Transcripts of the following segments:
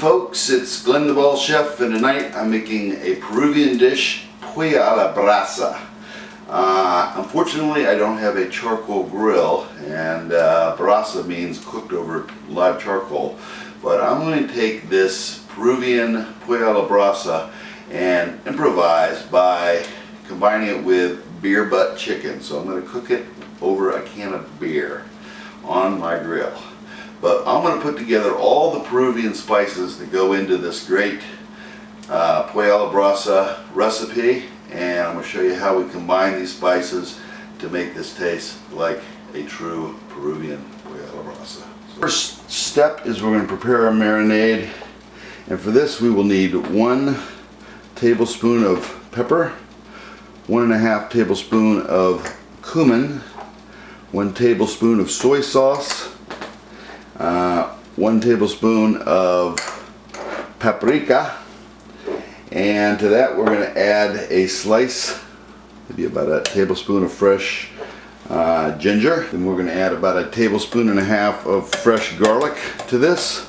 folks, it's Glenn the Ball Chef, and tonight I'm making a Peruvian dish, pollo a la brasa. Unfortunately, I don't have a charcoal grill, and brasa means cooked over live charcoal. But I'm going to take this Peruvian pollo a la brasa and improvise by combining it with beer butt chicken. So I'm going to cook it over a can of beer on my grill. But I'm going to put together all the Peruvian spices that go into this great pollo a la brasa recipe, and I'm going to show you how we combine these spices to make this taste like a true Peruvian pollo a la brasa. So first step is we're going to prepare our marinade, and for this we will need 1 tablespoon of pepper, 1.5 tablespoon of cumin, 1 tablespoon of soy sauce, 1 tablespoon of paprika, and to that we're going to add a slice, maybe about a tablespoon of fresh ginger. Then we're going to add about 1.5 tablespoons of fresh garlic to this.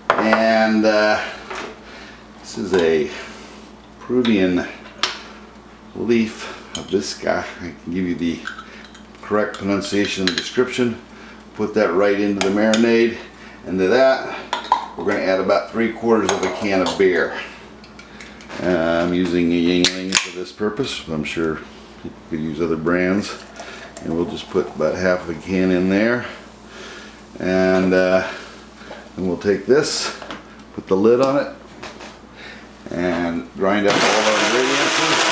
And this is a Peruvian leaf hibisca. I can give you the correct pronunciation in the description. Put that right into the marinade, and to that we're going to add about 3/4 of a can of beer. I'm using a Yingling for this purpose, but I'm sure you could use other brands. And we'll just put about half of a can in there, and then we'll take this, put the lid on it, and grind up all our ingredients.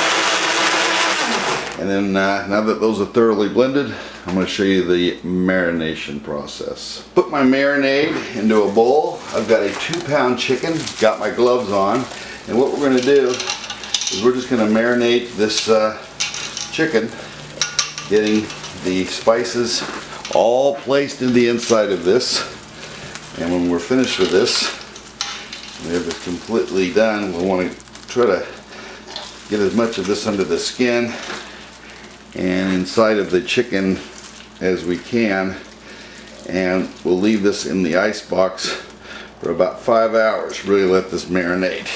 And then now that those are thoroughly blended, I'm going to show you the marination process. Put my marinade into a bowl. I've got a 2-pound chicken, got my gloves on, and what we're going to do is we're just going to marinate this chicken, getting the spices all placed in the inside of this. And when we're finished with this, we have this completely done, we want to try to get as much of this under the skin and inside of the chicken as we can, and we'll leave this in the ice box for about 5 hours. Really let this marinate.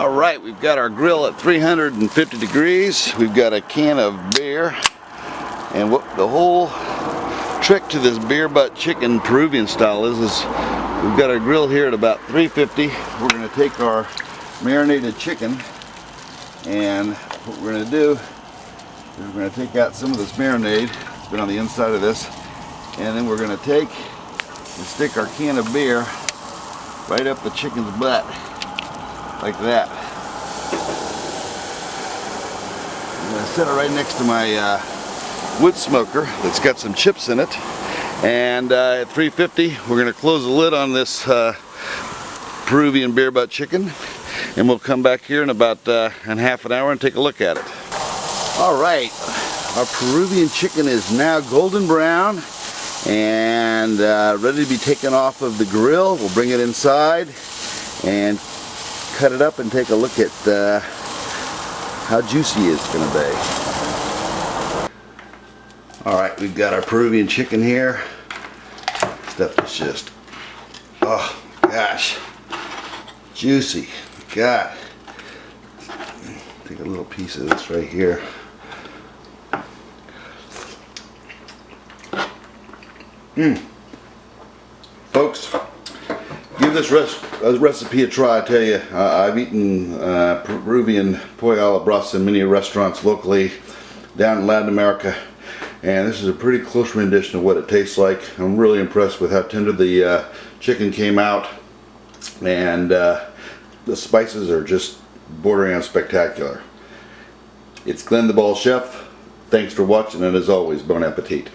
Alright, we've got our grill at 350 degrees. We've got a can of beer, and what the whole trick to this beer butt chicken Peruvian style is we've got our grill here at about 350. We're going to take our marinated chicken, and what we're going to do is we're going to take out some of this marinade that's been on the inside of this, and then we're going to take and stick our can of beer right up the chicken's butt, like that. I'm going to set it right next to my wood smoker that's got some chips in it, and at 350 we're going to close the lid on this Peruvian beer butt chicken, and we'll come back here in about in half an hour and take a look at it. Alright, our Peruvian chicken is now golden brown and ready to be taken off of the grill. We'll bring it inside and cut it up and take a look at how juicy it's going to be. Alright, we've got our Peruvian chicken here. Stuff is just, oh gosh, juicy. God, take a little piece of this right here. Folks, give this recipe a try. I tell you, I've eaten Peruvian pollo a la brasa in many restaurants locally down in Latin America, and this is a pretty close rendition of what it tastes like. I'm really impressed with how tender the chicken came out, and the spices are just bordering on spectacular. It's Glenn the Ball Chef. Thanks for watching, and as always, bon appetit.